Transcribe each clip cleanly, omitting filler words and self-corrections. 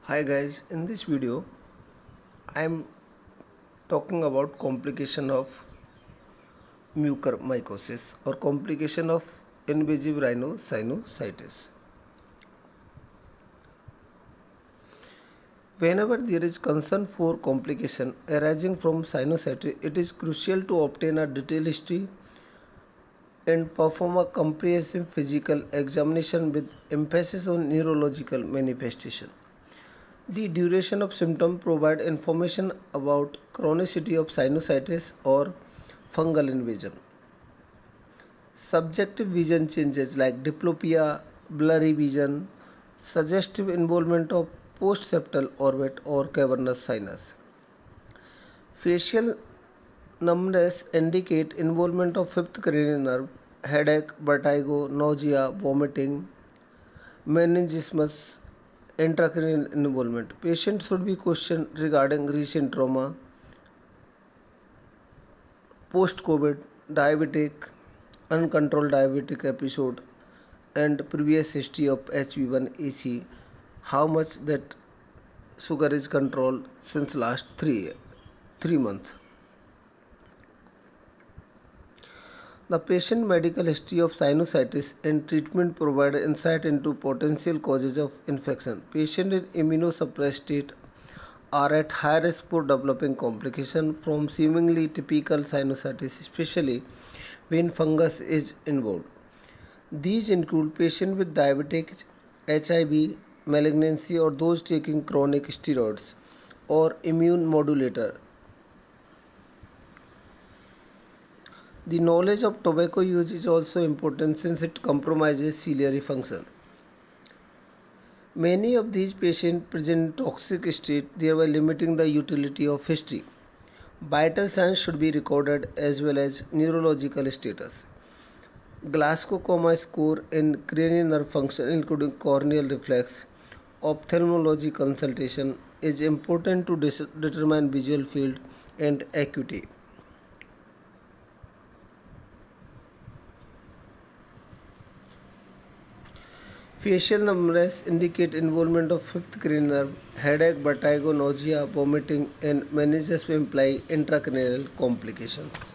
Hi guys, in this video I am talking about complication of mucormycosis or complication of invasive rhinosinusitis. Whenever there is concern for complication arising from sinusitis, it is crucial to obtain a detailed history and perform a comprehensive physical examination with emphasis on neurological manifestation. The duration of symptom provide information about chronicity of sinusitis or fungal invasion. Subjective vision changes like diplopia, blurry vision, suggestive involvement of postseptal orbit or cavernous sinus. Facial numbness indicate involvement of fifth cranial nerve, headache, vertigo, nausea, vomiting, meningismus, intracranial involvement. Patient should be questioned regarding recent trauma, post-COVID, diabetic, uncontrolled diabetic episode, and previous history of HB1AC, how much that sugar is controlled since last three months. The patient medical history of sinusitis and treatment provide insight into potential causes of infection. Patients in immunosuppressed state are at high risk for developing complications from seemingly typical sinusitis, especially when fungus is involved. These include patients with diabetes, HIV, malignancy, or those taking chronic steroids or immune modulator. The knowledge of tobacco use is also important since it compromises ciliary function. Many of these patients present toxic state, thereby limiting the utility of history. Vital signs should be recorded as well as neurological status. Glasgow Coma score and cranial nerve function including corneal reflex, ophthalmology consultation is important to determine visual field and acuity. Facial numbness indicate involvement of fifth cranial nerve, headache, vertigo, nausea, vomiting, and meningitis may imply intracranial complications.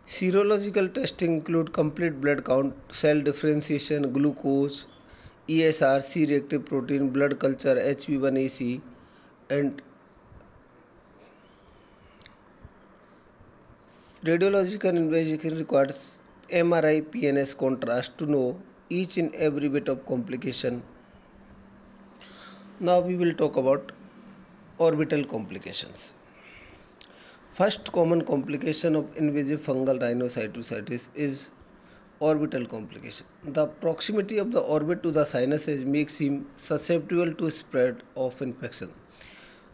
Serological testing include complete blood count, cell differentiation, glucose, ESR, C-reactive protein, blood culture, HB1AC, and radiological investigation requires MRI, PNS contrast to know each and every bit of complication. Now we will talk about orbital complications. First common complication of invasive fungal rhinosinusitis is orbital complication. The proximity of the orbit to the sinuses makes him susceptible to spread of infection.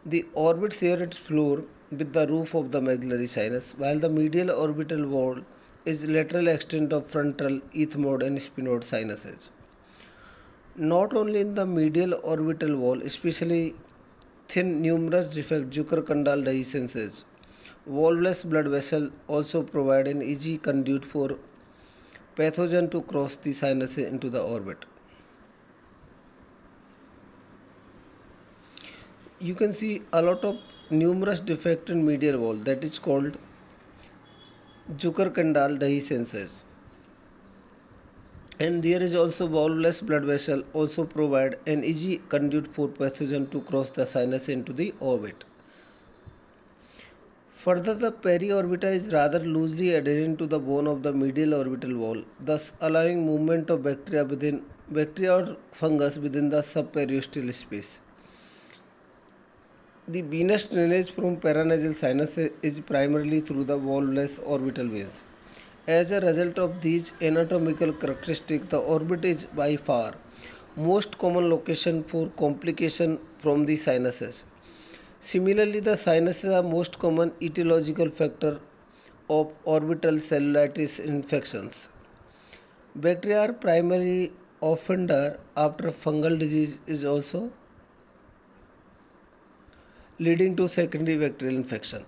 The orbit shares its floor with the roof of the maxillary sinus, while the medial orbital wall is lateral extent of frontal, ethmoid, and sphenoid sinuses. Not only in the medial orbital wall, especially thin numerous defect Zucker-Kandal dehiscences, valveless blood vessel also provide an easy conduit for pathogen to cross the sinuses into the orbit. You can see a lot of numerous defect in medial wall, that is called Zucker-Kandal dehiscences. And there is also valveless blood vessel also provide an easy conduit for pathogen to cross the sinus into the orbit. Further, the periorbita is rather loosely adherent to the bone of the medial orbital wall, thus allowing movement of bacteria or fungus within the subperiosteal space. The venous drainage from paranasal sinus is primarily through the valveless orbital veins. As a result of these anatomical characteristics, the orbit is by far most common location for complication from the sinuses. Similarly, the sinuses are most common etiological factor of orbital cellulitis infections. Bacteria are primary offender after fungal disease is also leading to secondary bacterial infection.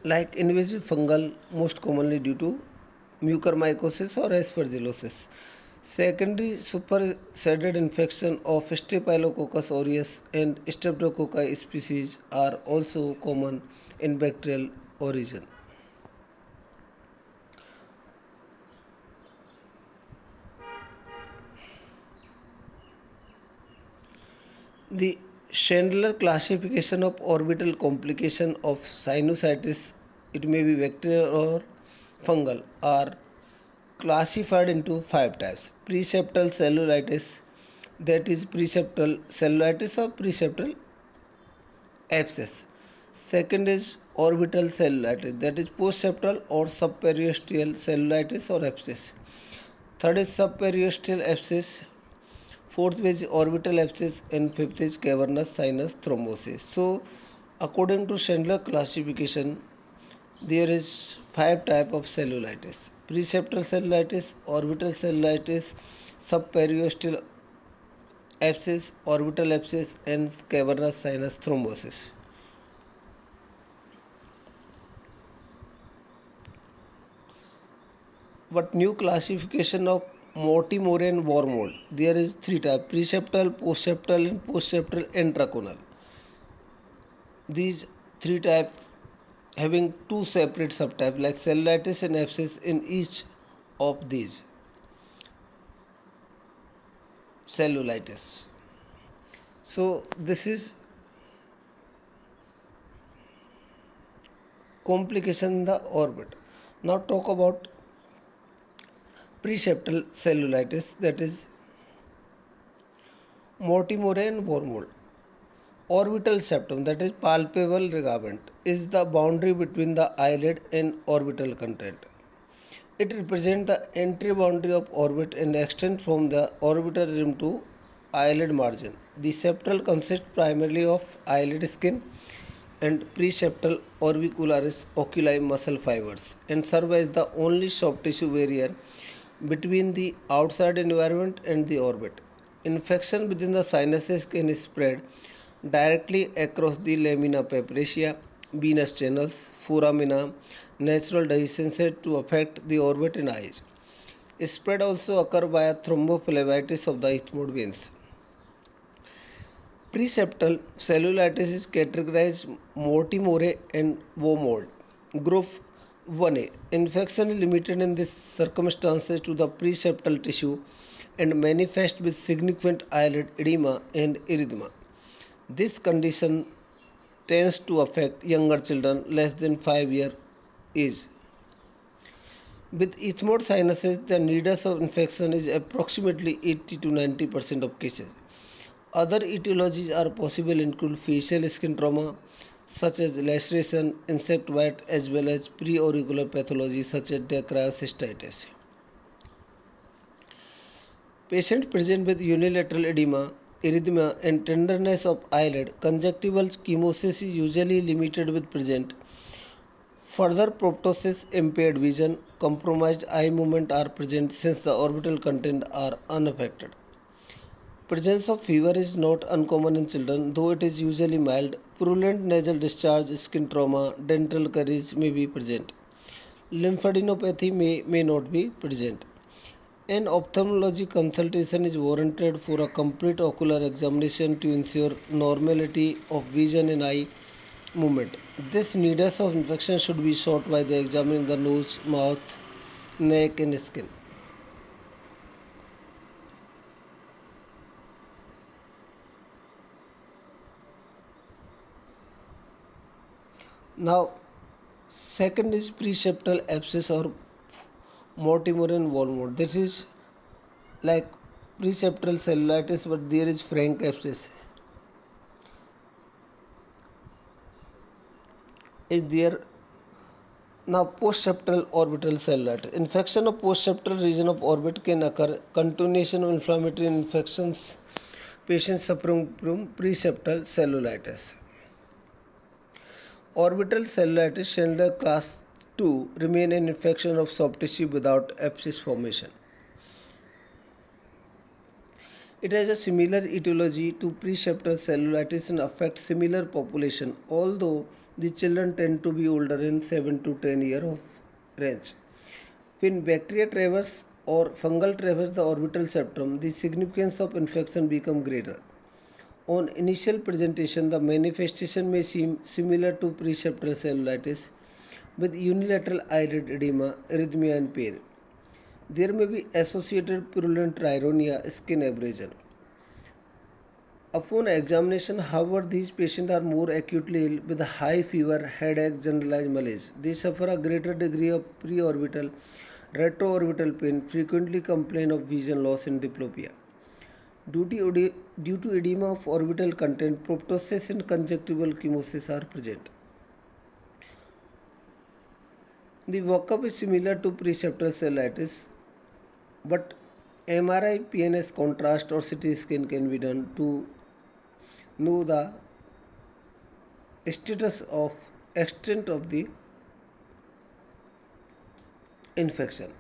like invasive fungal, most commonly due to mucormycosis or aspergillosis. Secondary superseded infection of Staphylococcus aureus and Streptococci species are also common in bacterial origin. The Chandler classification of orbital complication of sinusitis, it may be bacterial or fungal, are classified into five types. Preseptal cellulitis, that is preseptal cellulitis or preseptal abscess. Second is orbital cellulitis, that is postseptal or subperiosteal cellulitis or abscess. Third is subperiosteal abscess. Fourth is orbital abscess, and fifth is cavernous sinus thrombosis. So, according to Chandler classification, there is five type of cellulitis: preseptal cellulitis, orbital cellulitis, subperiosteal abscess, orbital abscess, and cavernous sinus thrombosis. But new classification of Mortimore and Wormwold. There is three types: preseptal, postseptal, and postseptal intraconal. These three types having two separate subtypes like cellulitis and abscess in each of these cellulitis. So this is complication in the orbit. Now talk about preseptal cellulitis, that is Mortimore and Wormwold. Orbital septum, that is palpable ligament, is the boundary between the eyelid and orbital content. It represents the entry boundary of orbit and extends from the orbital rim to eyelid margin. The septal consists primarily of eyelid skin and preseptal orbicularis oculi muscle fibers and serve as the only soft tissue barrier between the outside environment and the orbit. Infection within the sinuses can spread directly across the lamina papyracea, venous channels, foramina, natural dehiscence to affect the orbit and eyes. Spread also occur via thrombophlebitis of the isthmoid veins. Preseptal cellulitis is categorized Mortimore and Wormwold. Group 1A. Infection is limited in these circumstances to the preseptal tissue and manifest with significant eyelid edema and erythema. This condition tends to affect younger children less than 5 years age. With ethmoid sinuses, the nidus of infection is approximately 80 to 90% of cases. Other etiologies are possible include facial skin trauma such as laceration, insect bite, as well as preauricular pathology such as dacryocystitis. Patients present with unilateral edema, erythema, and tenderness of eyelid. Conjunctival chemosis is usually limited with present. Further proptosis, impaired vision, compromised eye movement are present since the orbital content are unaffected. Presence of fever is not uncommon in children, though it is usually mild. Purulent nasal discharge, skin trauma, dental caries may be present. Lymphadenopathy may not be present. An ophthalmology consultation is warranted for a complete ocular examination to ensure normality of vision and eye movement. This nidus of infection should be sought by the examining the nose, mouth, neck, and skin. Now, second is preseptal abscess or Mortimer and Walmart. This is like preseptal cellulitis, but there is frank abscess. Is there now postseptal orbital cellulitis? Infection of postseptal region of orbit can occur. Continuation of inflammatory infections. Patients suffering from preseptal cellulitis. Orbital cellulitis Schindler class 2 remain an infection of soft tissue without abscess formation. It has a similar etiology to preseptal cellulitis and affects similar population, although the children tend to be older in 7 to 10 year of range. When bacteria traverse or fungal traverse the orbital septum, the significance of infection become greater. On initial presentation, the manifestation may seem similar to preseptal cellulitis with unilateral eyelid edema, arrhythmia and pain. There may be associated purulent rhinorrhea, skin abrasion. Upon examination, however, these patients are more acutely ill with high fever, headache, generalized malaise. They suffer a greater degree of preorbital, retroorbital pain, frequently complain of vision loss and diplopia. Due to edema of orbital content, proptosis and conjunctival chemosis are present. The workup is similar to preseptal cellulitis, but MRI, PNS contrast or CT scan can be done to know the status of extent of the infection.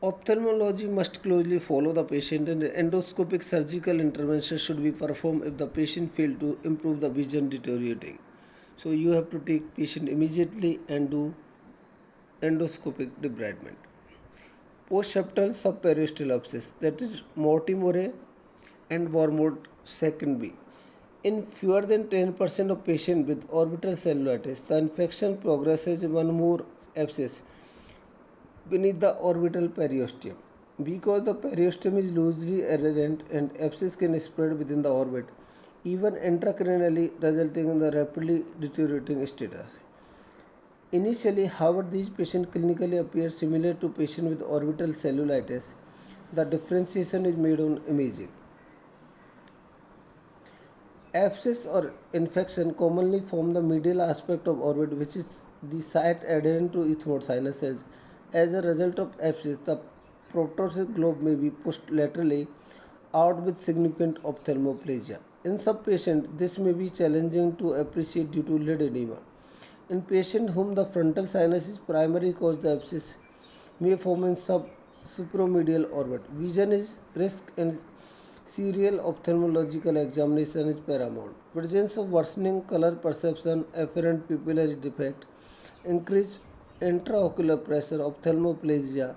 Ophthalmology must closely follow the patient and endoscopic surgical intervention should be performed if the patient fails to improve the vision deteriorating. So you have to take patient immediately and do endoscopic debridement. Postseptal subperiosteal abscess, that is Mortimore and Wormwood second B. In fewer than 10% of patients with orbital cellulitis, the infection progresses in one more abscess beneath the orbital periosteum. Because the periosteum is loosely adherent and abscess can spread within the orbit, even intracranially, resulting in the rapidly deteriorating status. Initially, however, these patients clinically appear similar to patients with orbital cellulitis. The differentiation is made on imaging. Abscess or infection commonly form the medial aspect of orbit, which is the site adherent to ethmoid sinuses. As a result of abscess, the proptosis globe may be pushed laterally out with significant ophthalmoplegia. In some patients, this may be challenging to appreciate due to lid edema. In patients whom the frontal sinus is primary cause, the abscess may form in supromedial orbit. Vision is risk and serial ophthalmological examination is paramount. Presence of worsening color perception, afferent pupillary defect, increased intraocular pressure, ophthalmoplegia,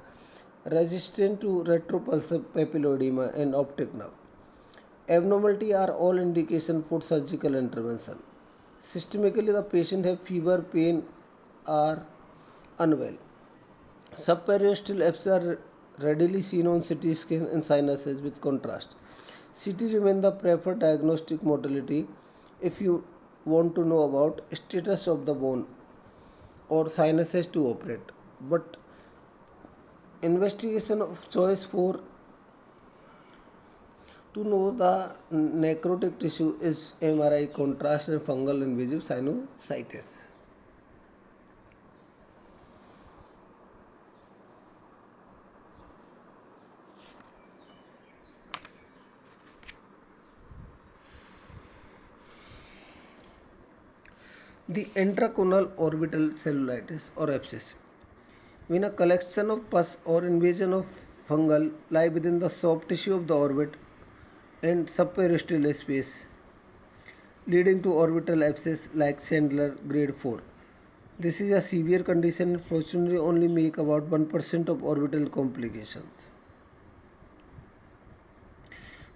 resistant to retropulsive papilloedema and optic nerve. Abnormality are all indication for surgical intervention. Systemically, the patient have fever, pain, are unwell. Subperiosteal abscess are readily seen on CT scan and sinuses with contrast. CT remains the preferred diagnostic modality if you want to know about status of the bone or sinuses to operate. But investigation of choice for to know the necrotic tissue is MRI, contrast and fungal invasive sinusitis. The intraconal orbital cellulitis or abscess. When a collection of pus or invasion of fungal lie within the soft tissue of the orbit and subperiosteal space, leading to orbital abscess like Chandler grade 4. This is a severe condition and fortunately only make about 1% of orbital complications.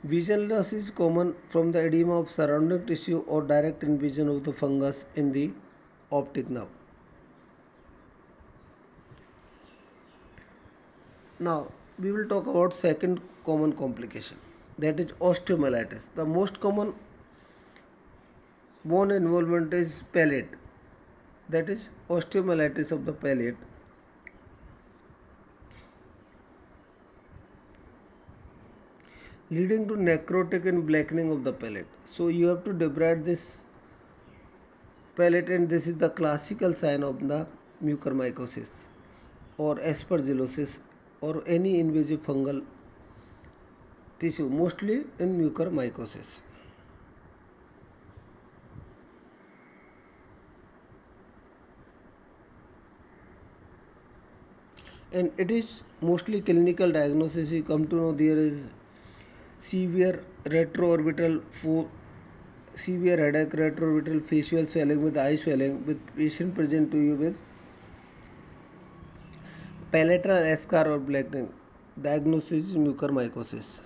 Vision loss is common from the edema of surrounding tissue or direct invasion of the fungus in the optic nerve. Now we will talk about second common complication, that is osteomyelitis. The most common bone involvement is palate, that is osteomyelitis of the palate. Leading to necrotic and blackening of the palate. So you have to debride this palate and this is the classical sign of the mucormycosis or aspergillosis or any invasive fungal tissue, mostly in mucormycosis. and it is mostly clinical diagnosis. You come to know there is severe retroorbital severe headache, retroorbital facial swelling with eye swelling, with patient present to you with palatal scar or blackening. Diagnosis is mucormycosis.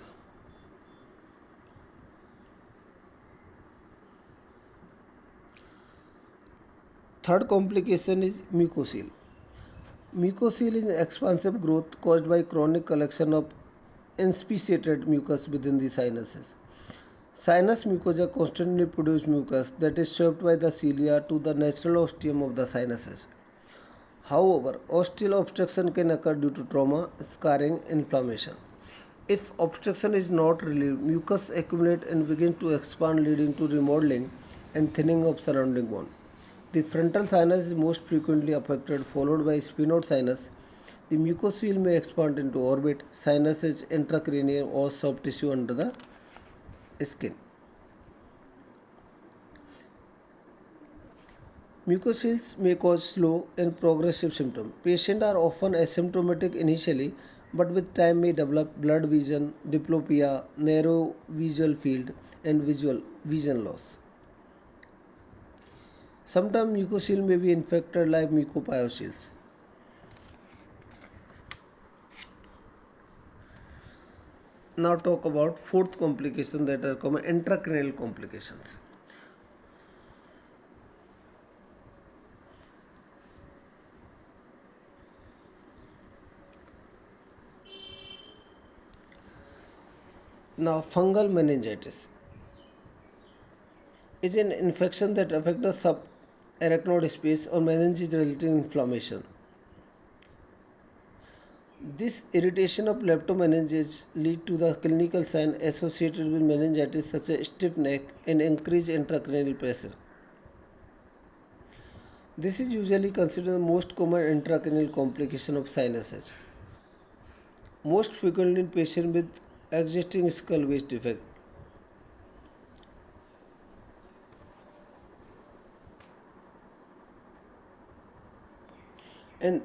Third complication is mucocele. Mucocele is an expansive growth caused by chronic collection of inspissated mucus within the sinuses. Sinus mucosa constantly produce mucus that is shoved by the cilia to the natural ostium of the sinuses. However, ostial obstruction can occur due to trauma, scarring, inflammation. If obstruction is not relieved, mucus accumulates and begins to expand, leading to remodeling and thinning of surrounding bone. The frontal sinus is most frequently affected, followed by sphenoid sinus. The mucocele may expand into orbit, sinuses, intracranial, or soft tissue under the skin. Mucoceles may cause slow and progressive symptoms. Patients are often asymptomatic initially, but with time may develop blurred vision, diplopia, narrow visual field, and vision loss. Sometimes mucocele may be infected like mucopioceles. Now talk about fourth complication that are common intracranial complications. Now fungal meningitis is an infection that affects the subarachnoid space or meninges resulting in inflammation. This irritation of leptomeninges lead to the clinical sign associated with meningitis such as stiff neck and increased intracranial pressure. This is usually considered the most common intracranial complication of sinuses, most frequently in patients with existing skull base defect. And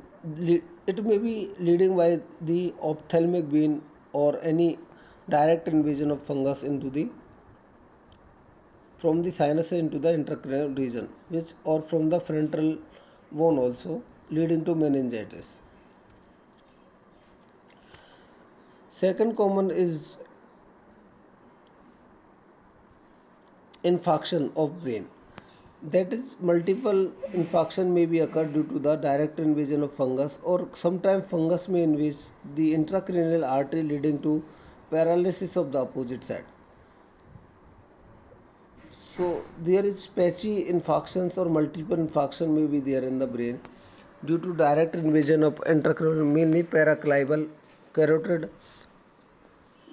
it may be leading by the ophthalmic vein or any direct invasion of fungus into the from the sinus into the intracranial region, which or from the frontal bone also leading to meningitis. Second common is infarction of brain. That is, multiple infarction may be occurred due to the direct invasion of fungus, or sometimes fungus may invade the intracranial artery leading to paralysis of the opposite side. So there is patchy infarctions or multiple infarction may be there in the brain due to direct invasion of intracranial, mainly paraclival carotid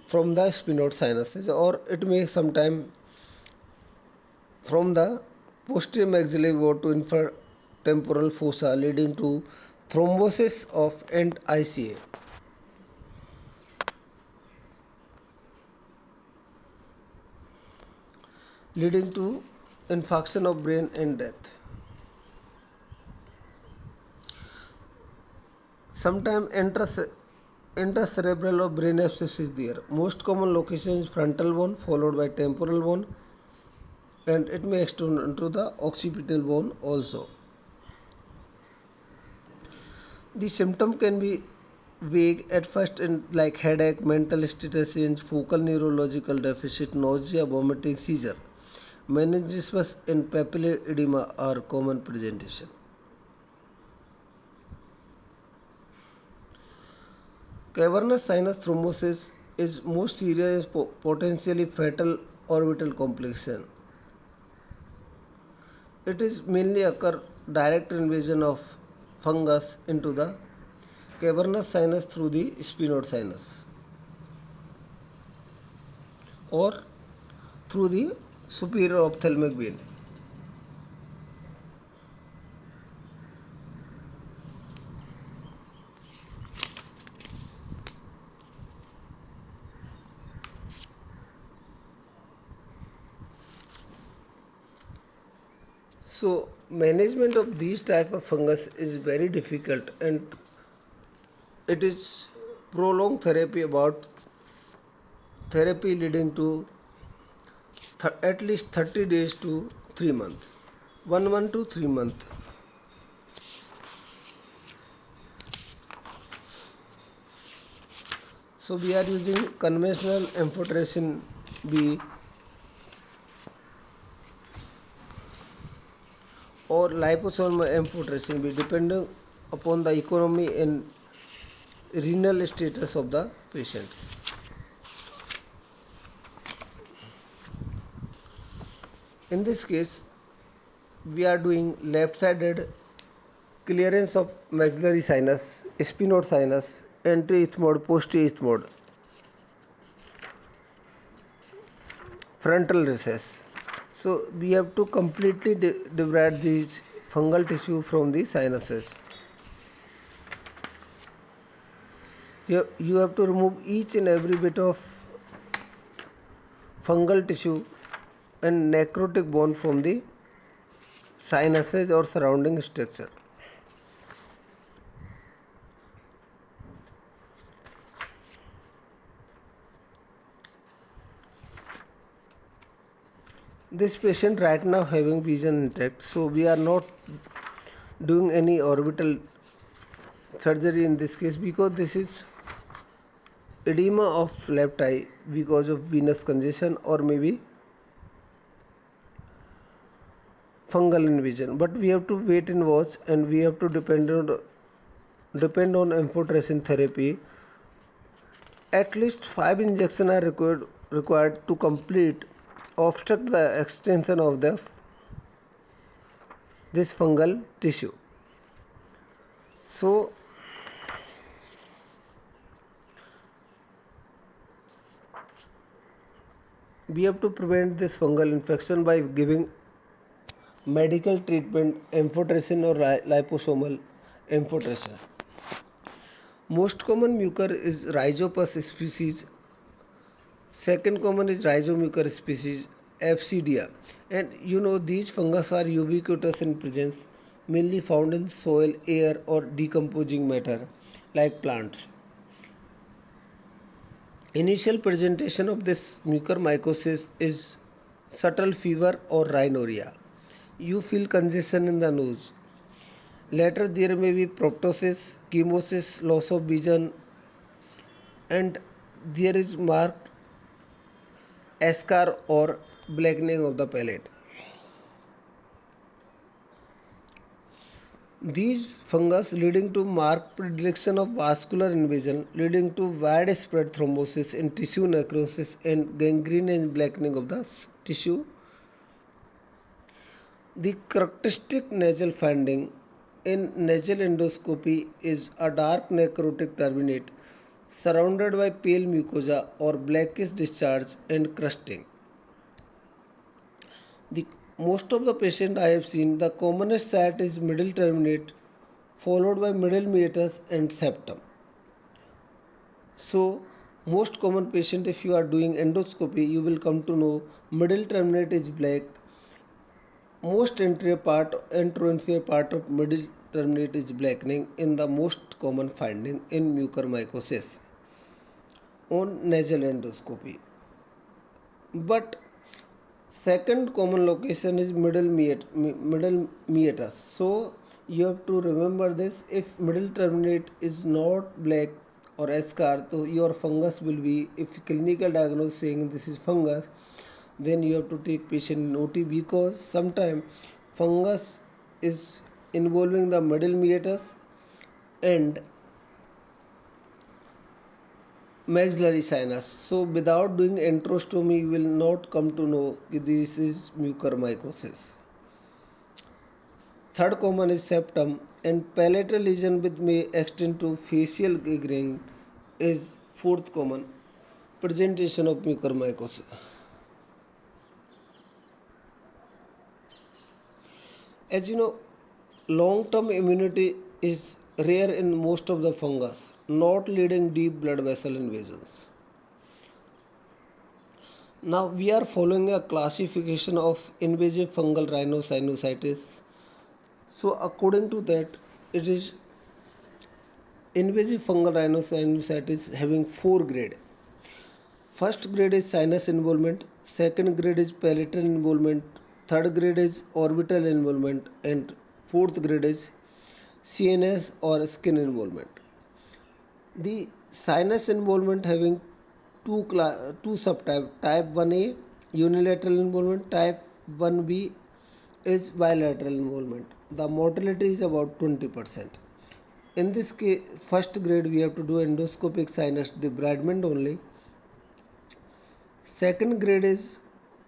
from the sphenoid sinuses, or it may sometime from the posterior maxillary ward to infratemporal fossa leading to thrombosis of end ICA, leading to infarction of brain and death. Sometimes intracerebral or brain abscess is there. Most common location is frontal bone followed by temporal bone, and it may extend into the occipital bone also. The symptom can be vague at first in like headache, mental status change, focal neurological deficit, nausea, vomiting, seizure. Meningitis and papillary edema are common presentation. Cavernous sinus thrombosis is most serious potentially fatal orbital complication. It is mainly occur direct invasion of fungus into the cavernous sinus through the sphenoid sinus or through the superior ophthalmic vein. So management of these type of fungus is very difficult, and it is prolonged therapy, about therapy leading to at least 30 days to 3 months, 1 month to 3 months. So we are using conventional amphotericin B or liposomal amphotericin B depending upon the economy and renal status of the patient. In this case, we are doing left-sided clearance of maxillary sinus, sphenoid sinus, anti-ethmoid, post-ethmoid, frontal recess. So we have to completely debride these fungal tissue from the sinuses. You have to remove each and every bit of fungal tissue and necrotic bone from the sinuses or surrounding structure. This patient right now having vision intact, so we are not doing any orbital surgery in this case because this is edema of left eye because of venous congestion or maybe fungal invasion. But we have to wait and watch, and we have to depend on amphotericin therapy. At least 5 injections are required to complete obstruct the extension of this fungal tissue. So we have to prevent this fungal infection by giving medical treatment amphotericin or liposomal amphotericin. Most common mucor is Rhizopus species. Second common is Rhizomucor species Apsidia. And these fungus are ubiquitous in presence, mainly found in soil, air or decomposing matter like plants. Initial presentation of this mucormycosis is subtle fever or rhinorrhea. You feel congestion in the nose. Later there may be proptosis, chemosis, loss of vision, and there is marked eschar or blackening of the palate. These fungus leading to marked predilection of vascular invasion, leading to widespread thrombosis and tissue necrosis and gangrene and blackening of the tissue. The characteristic nasal finding in nasal endoscopy is a dark necrotic turbinate surrounded by pale mucosa or blackish discharge and crusting. The most of the patient I have seen, the commonest site is middle turbinate followed by middle meatus and septum. So most common patient, if you are doing endoscopy, you will come to know middle turbinate is black. Most anterior part, anteroinferior part of middle turbinate is blackening in the most common finding in mucormycosis on nasal endoscopy. But second common location is middle meatus. So you have to remember this. If middle turbinate is not black or eschar, so your fungus will be, if clinical diagnosis saying this is fungus, then you have to take patient in OT because sometimes fungus is involving the middle meatus and maxillary sinus. So without doing enterostomy, you will not come to know this is mucormycosis. Third common is septum, and palatal lesion which may extend to facial gangrene is fourth common presentation of mucormycosis. As you know, long-term immunity is rare in most of the fungus, not leading deep blood vessel invasions. Now we are following a classification of invasive fungal rhinosinusitis. So according to that, it is Invasive fungal rhinosinusitis having 4 grades. First grade is sinus involvement, second grade is palatal involvement, third grade is orbital involvement, and fourth grade is CNS or skin involvement. The sinus involvement having two subtype. Type 1A unilateral involvement, type 1B is bilateral involvement. The mortality is about 20%. In this case, first grade we have to do endoscopic sinus debridement only. Second grade is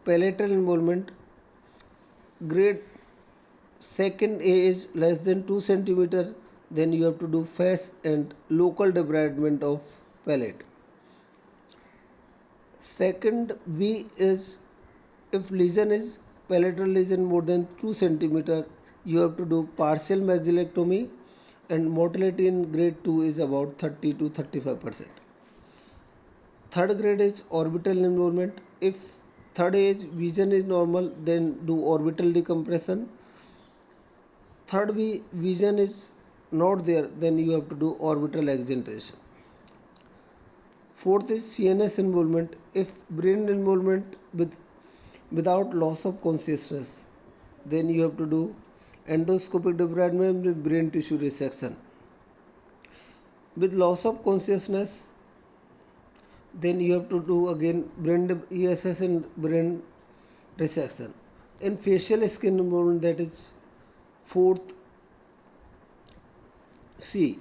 palatal involvement. Grade second A is less than 2 centimeter. Then you have to do face and local debridement of palate. Second B is if lesion is palatal lesion more than 2 centimeter, you have to do partial maxillectomy, and mortality in grade 2 is about 30 to 35%. Third grade is orbital involvement. If third age vision is normal, then do orbital decompression. Third B vision is not there, then you have to do orbital exenteration. Fourth is CNS involvement. If brain involvement without loss of consciousness, then you have to do endoscopic debridement with brain tissue resection. With loss of consciousness, then you have to do again brain ESS and brain resection. In facial skin involvement, that is fourth C,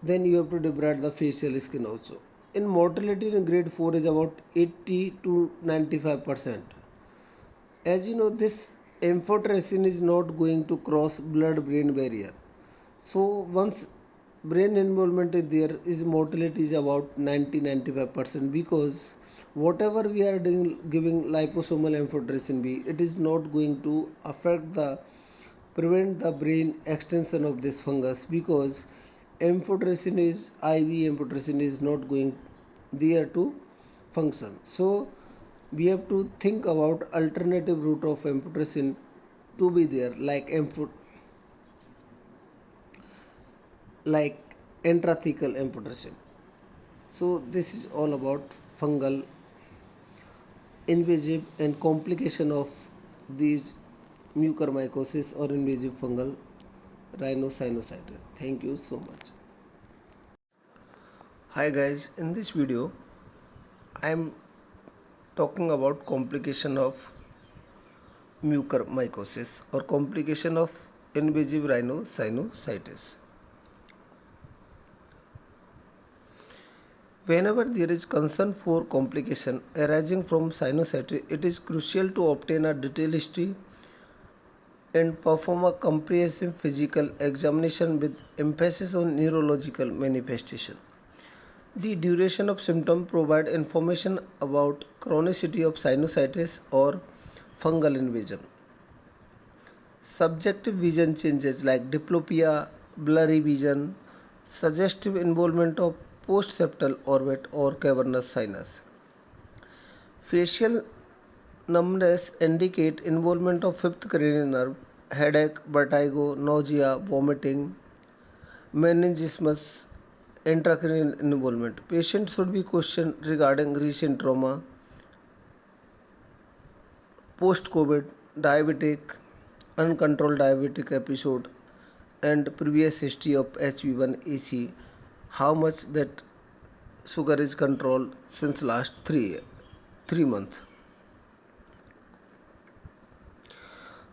then you have to debride the facial skin also. In mortality in grade 4 is about 80 to 95%. As you know, this amphotericin is not going to cross blood-brain barrier. So once brain involvement is there, is mortality is about 90-95%, because whatever we are doing, giving liposomal amphotericin B, it is not going to prevent the brain extension of this fungus, because amphotericin is IV amphotericin is not going there to function. So we have to think about alternative route of amphotericin to be there, like intrathecal amphotericin. So this is all about fungal invasive and complication of these mucormycosis or invasive fungal rhinosinusitis. Thank you so much. Hi guys, in this video I am talking about complication of mucormycosis or complication of invasive rhinosinusitis. Whenever there is concern for complication arising from sinusitis, it is crucial to obtain a detailed history and perform a comprehensive physical examination with emphasis on neurological manifestation. The duration of symptoms provide information about chronicity of sinusitis or fungal invasion. Subjective vision changes like diplopia, blurry vision, suggestive involvement of postseptal orbit or cavernous sinus. Facial numbness indicate involvement of fifth cranial nerve, headache, vertigo, nausea, vomiting, meningismus, intracranial involvement. Patient should be questioned regarding recent trauma, post-COVID, diabetic, uncontrolled diabetic episode, and previous history of HB1AC, how much that sugar is controlled since last 3 months.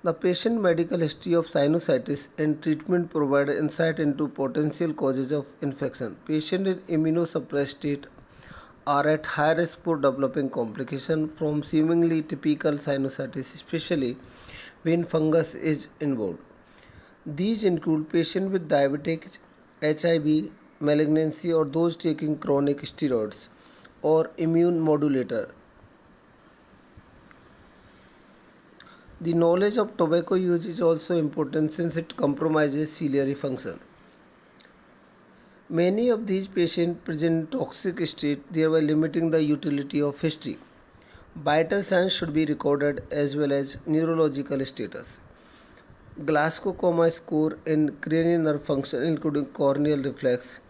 The patient medical history of sinusitis and treatment provide insight into potential causes of infection. Patients in immunosuppressed state are at high risk for developing complications from seemingly typical sinusitis, especially when fungus is involved. These include patients with diabetes, HIV, malignancy, or those taking chronic steroids or immune modulator. The knowledge of tobacco use is also important since it compromises ciliary function. Many of these patients present toxic state, thereby limiting the utility of history. Vital signs should be recorded as well as neurological status. Glasgow score in cranial nerve function including corneal reflex.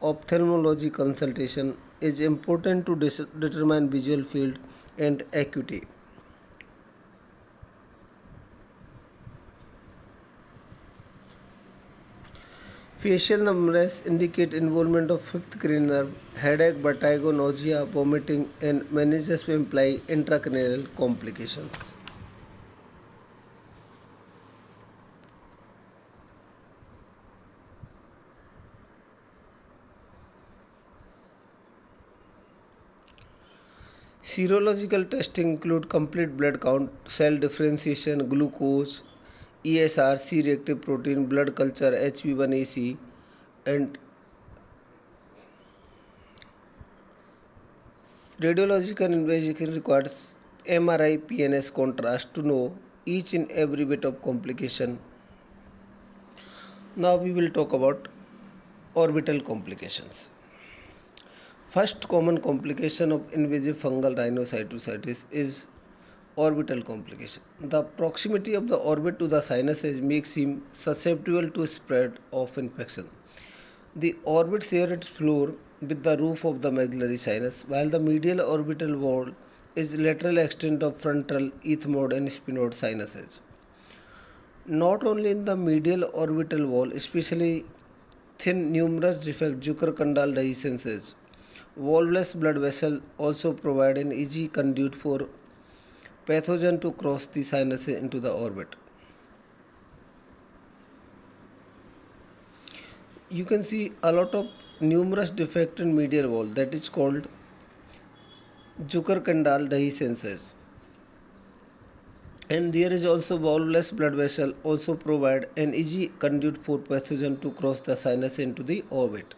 Ophthalmology consultation is important to determine visual field and acuity. Facial numbness indicate involvement of fifth cranial nerve. Headache, vertigo, nausea, vomiting, and meninges may imply intracranial complications. Serological testing include complete blood count, cell differentiation, glucose, ESR, C-reactive protein, blood culture, HB1AC, and radiological investigation requires MRI, PNS contrast to know each and every bit of complication. Now we will talk about orbital complications. First common complication of invasive fungal rhinosinusitis is orbital complication. The proximity of the orbit to the sinuses makes him susceptible to spread of infection. The orbit shares its floor with the roof of the maxillary sinus, while the medial orbital wall is lateral extent of frontal, ethmoid, and sphenoid sinuses. Not only in the medial orbital wall, especially thin numerous defect Zucker-Kandal dehiscences, valveless blood vessel also provide an easy conduit for pathogen to cross the sinuses into the orbit. You can see a lot of numerous defect in medial wall, that is called Zucker-Kandal dehiscences. And there is also valveless blood vessel also provide an easy conduit for pathogen to cross the sinus into the orbit.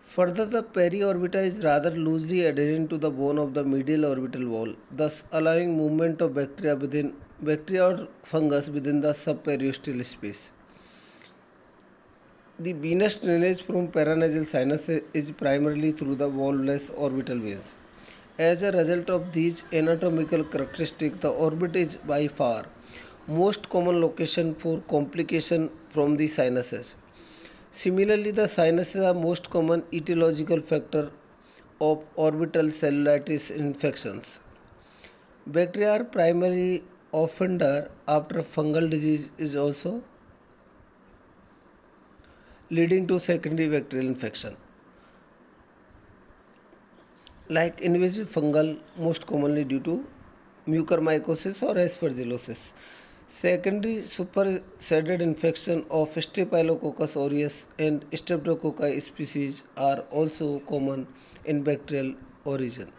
Further, the periorbita is rather loosely adherent to the bone of the medial orbital wall, thus allowing movement of bacteria or fungus within the subperiosteal space. The venous drainage from paranasal sinus is primarily through the valveless orbital veins. As a result of these anatomical characteristics, the orbit is by far most common location for complication from the sinuses. Similarly, the sinuses are most common etiological factor of orbital cellulitis infections. Bacteria are primary offender after fungal disease is also leading to secondary bacterial infection. Like invasive fungal, most commonly due to mucormycosis or aspergillosis. Secondary superseded infection of Staphylococcus aureus and Streptococci species are also common in bacterial origin.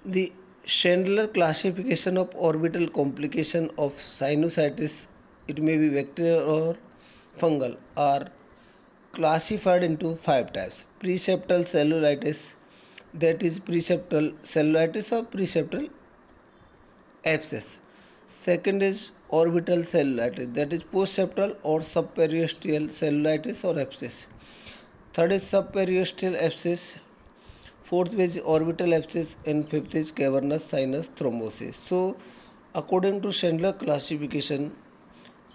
The Chandler classification of orbital complication of sinusitis, it may be bacterial or fungal, are classified into five types. Preseptal cellulitis, that is preseptal cellulitis or preseptal abscess. Second is orbital cellulitis, that is postseptal or subperiosteal cellulitis or abscess. Third is subperiosteal abscess. Fourth is orbital abscess, and fifth is cavernous sinus thrombosis. So, according to Chandler classification,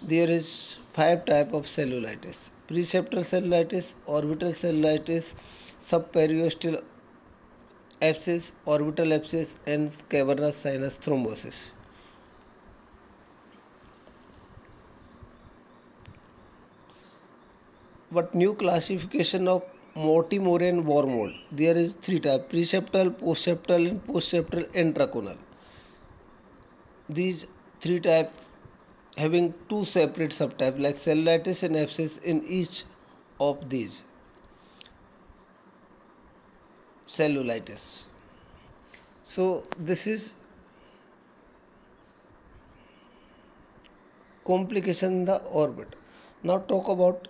there is five type of cellulitis: preseptal cellulitis, orbital cellulitis, subperiosteal abscess, orbital abscess, and cavernous sinus thrombosis. But new classification of Mortimore and Wormwold. There is three types: preseptal, postseptal, and postseptal intraconal. These three types having two separate subtypes like cellulitis and abscess in each of these cellulitis. So this is complication in the orbit. Now talk about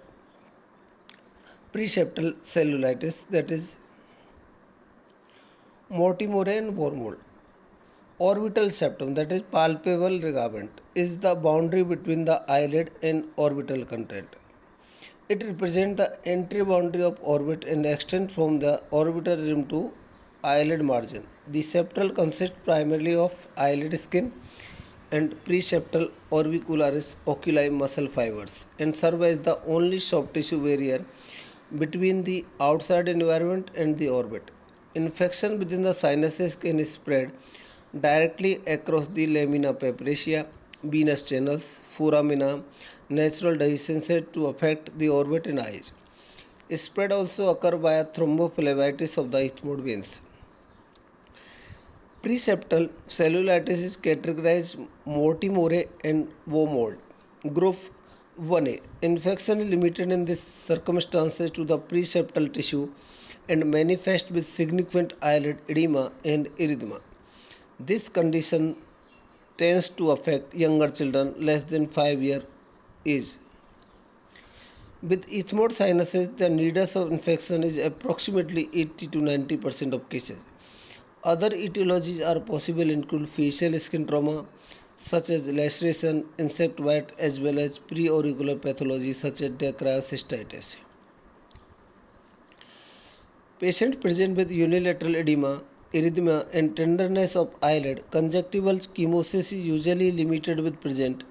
preseptal cellulitis, that is Mortimore and Wormwold. Orbital septum, that is palpebral ligament, is the boundary between the eyelid and orbital content. It represents the entry boundary of orbit and extends from the orbital rim to eyelid margin. The septal consists primarily of eyelid skin and preseptal orbicularis oculi muscle fibers and serve as the only soft tissue barrier between the outside environment and the orbit. Infection within the sinuses can spread directly across the lamina papyracea, venous channels, foramina, natural dehiscence to affect the orbit and eyes. Spread also occur via thrombophlebitis of the isthmoid veins. Preseptal cellulitis is categorized Mortimore and Wormold. Group 1A. Infection is limited in these circumstances to the preseptal tissue and manifest with significant eyelid edema and erythema. This condition tends to affect younger children less than 5 years age. With ethmoid sinuses, the nidus of infection is approximately 80 to 90% of cases. Other etiologies are possible include facial skin trauma such as laceration, insect bite as well as preauricular pathology such as dacryocystitis. Patient present with unilateral edema, erythema and tenderness of eyelid. Conjunctival chemosis is usually limited with present.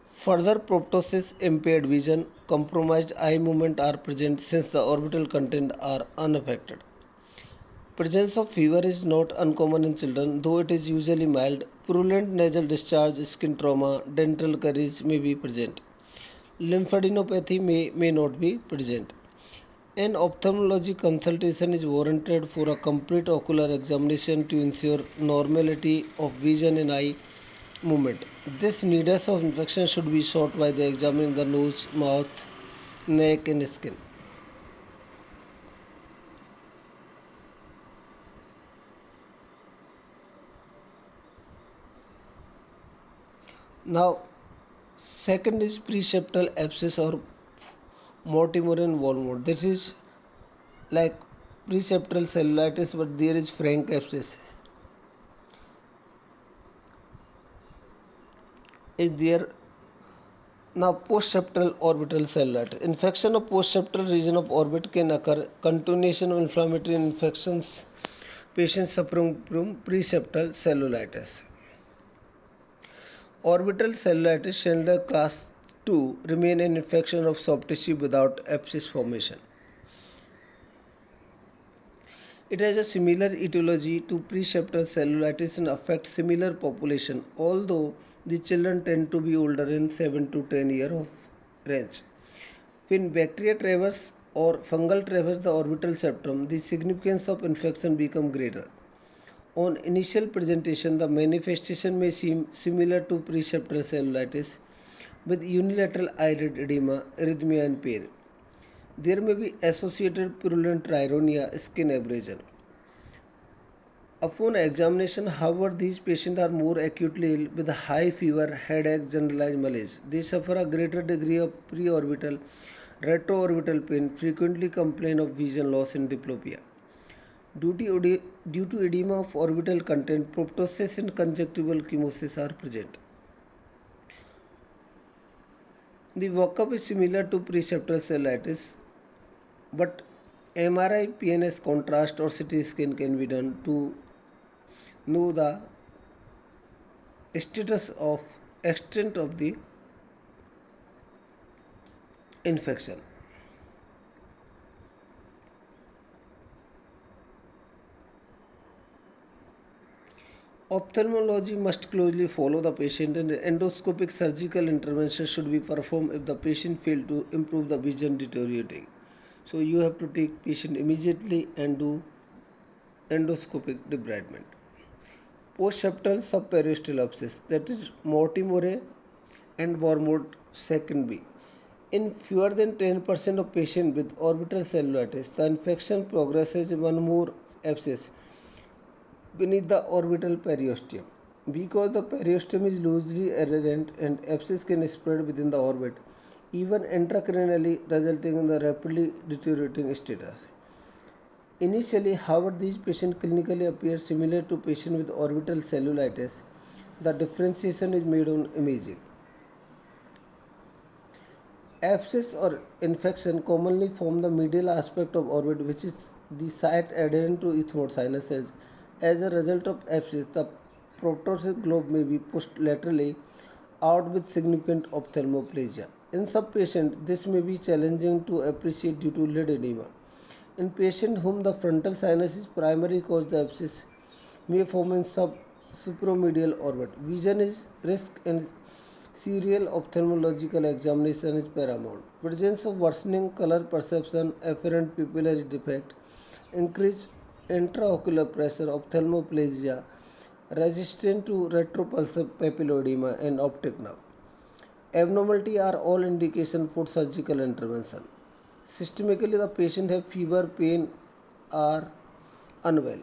Further proptosis, impaired vision, compromised eye movement are present since the orbital content are unaffected. Presence of fever is not uncommon in children, though it is usually mild. Purulent nasal discharge, skin trauma, dental caries may be present. Lymphadenopathy may not be present. An ophthalmology consultation is warranted for a complete ocular examination to ensure normality of vision and eye movement. This nidus of infection should be sought by the examining the nose, mouth, neck and skin. Now, second is preseptal abscess or Mortimerian Walmart. This is like preseptal cellulitis, but there is frank abscess. Is there now postseptal orbital cellulitis? Infection of postseptal region of orbit can occur. Continuation of inflammatory infections. Patients suffering from preseptal cellulitis. Orbital cellulitis Schindler class 2 remain an infection of soft tissue without abscess formation. It has a similar etiology to preseptal cellulitis and affects similar population, although the children tend to be older in 7 to 10 year of range. When bacteria traverse or fungal traverse the orbital septum, the significance of infection becomes greater. On initial presentation, the manifestation may seem similar to preseptal cellulitis with unilateral eyelid edema, erythema and pain. There may be associated purulent rhinorrhea, skin abrasion. Upon examination, however, these patients are more acutely ill with high fever, headache, generalized malaise. They suffer a greater degree of preorbital, retroorbital pain, frequently complain of vision loss and diplopia. Due to edema of orbital content, proptosis and conjunctival chemosis are present. The workup is similar to preseptal cellulitis, but MRI, PNS contrast or CT scan can be done to know the status of extent of the infection. Ophthalmology must closely follow the patient and endoscopic surgical intervention should be performed if the patient fails to improve the vision deteriorating. So you have to take patient immediately and do endoscopic debridement. Postseptal subperiosteal abscess, that is Mortimore and Wormwood second B. In fewer than 10% of patients with orbital cellulitis, the infection progresses in one more abscess beneath the orbital periosteum. Because the periosteum is loosely adherent and abscess can spread within the orbit, even intracranially, resulting in the rapidly deteriorating status. Initially, however, these patients clinically appear similar to patients with orbital cellulitis. The differentiation is made on imaging. Abscess or infection commonly form the medial aspect of orbit, which is the site adherent to ethmoid sinuses. As a result of abscess, the protrusive globe may be pushed laterally out with significant ophthalmoplegia. In some patients, this may be challenging to appreciate due to lid edema. In patients whom the frontal sinus is primary cause, the abscess may form in supromedial orbit. Vision is risk in serial ophthalmological examination is paramount. Presence of worsening color perception, afferent pupillary defect, increased intraocular pressure, ophthalmoplegia, resistant to retropulsive papilloedema, and optic nerve abnormality are all indication for surgical intervention. Systemically, the patient have fever, pain, are unwell.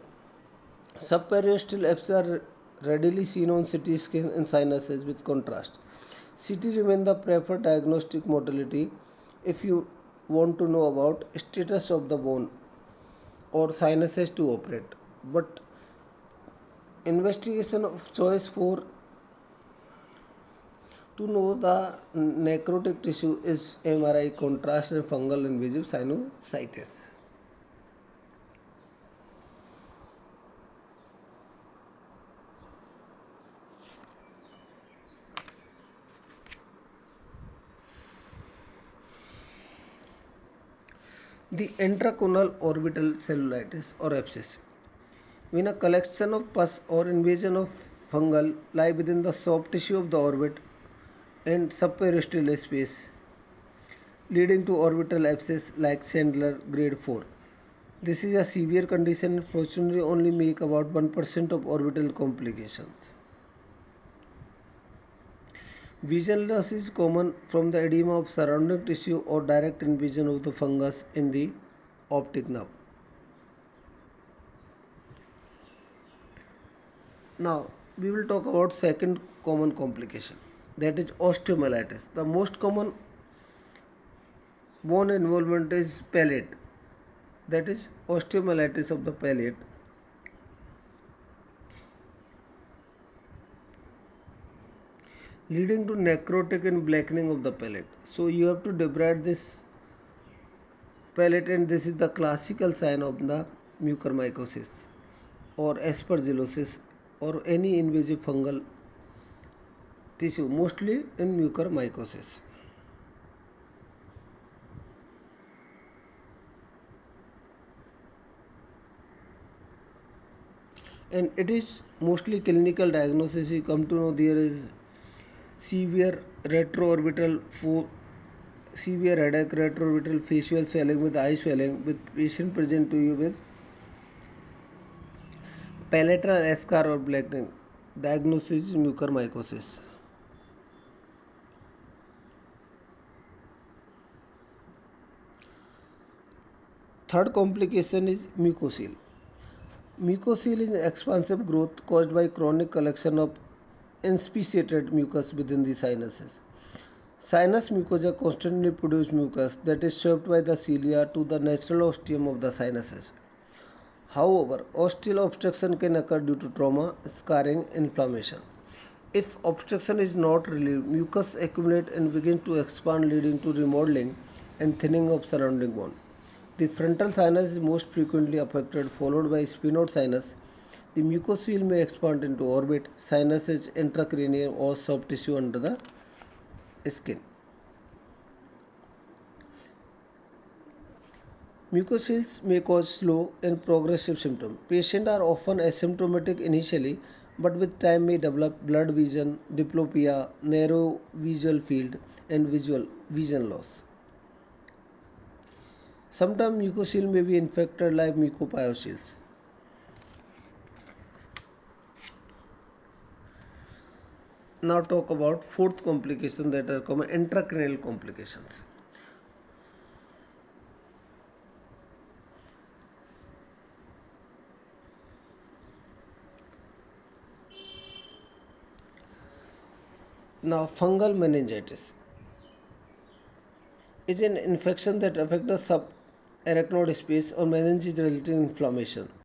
Subperiosteal abscess are readily seen on CT scan in sinuses with contrast. CT remains the preferred diagnostic modality if you want to know about status of the bone or sinuses to operate. But investigation of choice for to know the necrotic tissue is MRI, contrast, and fungal invasive sinusitis. The intraconal orbital cellulitis or abscess. When a collection of pus or invasion of fungal lie within the soft tissue of the orbit and subperiosteal space, leading to orbital abscess like Chandler grade 4. This is a severe condition and fortunately only make about 1% of orbital complications. Vision loss is common from the edema of surrounding tissue or direct invasion of the fungus in the optic nerve. Now we will talk about second common complication, that is osteomyelitis. The most common bone involvement is palate, that is osteomyelitis of the palate. Leading to necrotic and blackening of the palate. So you have to debride this palate, and this is the classical sign of the mucormycosis or aspergillosis or any invasive fungal tissue, mostly in mucormycosis. And it is mostly clinical diagnosis. You come to know there is severe retroorbital severe headache, retroorbital facial swelling with eye swelling, with patient present to you with palatal eschar or blackening. Diagnosis is mucormycosis. Third complication is mucocele. Mucocele is an expansive growth caused by chronic collection of inspissated mucus within the sinuses. Sinus mucosa constantly produce mucus that is served by the cilia to the natural ostium of the sinuses. However, ostial obstruction can occur due to trauma, scarring, inflammation. If obstruction is not relieved, mucus accumulate and begin to expand, leading to remodeling and thinning of surrounding bone. The frontal sinus is most frequently affected, followed by sphenoid sinus. The mucocele may expand into orbit, sinuses, intracranial or soft tissue under the skin. Mucoceles may cause slow and progressive symptoms. Patients are often asymptomatic initially, but with time may develop blurred vision, diplopia, narrow visual field, and vision loss. Sometimes mucocele may be infected like mucopioceles. Now talk about fourth complication, that are common intracranial complications. Now fungal meningitis is an infection that affects the subarachnoid space or meninges related inflammation.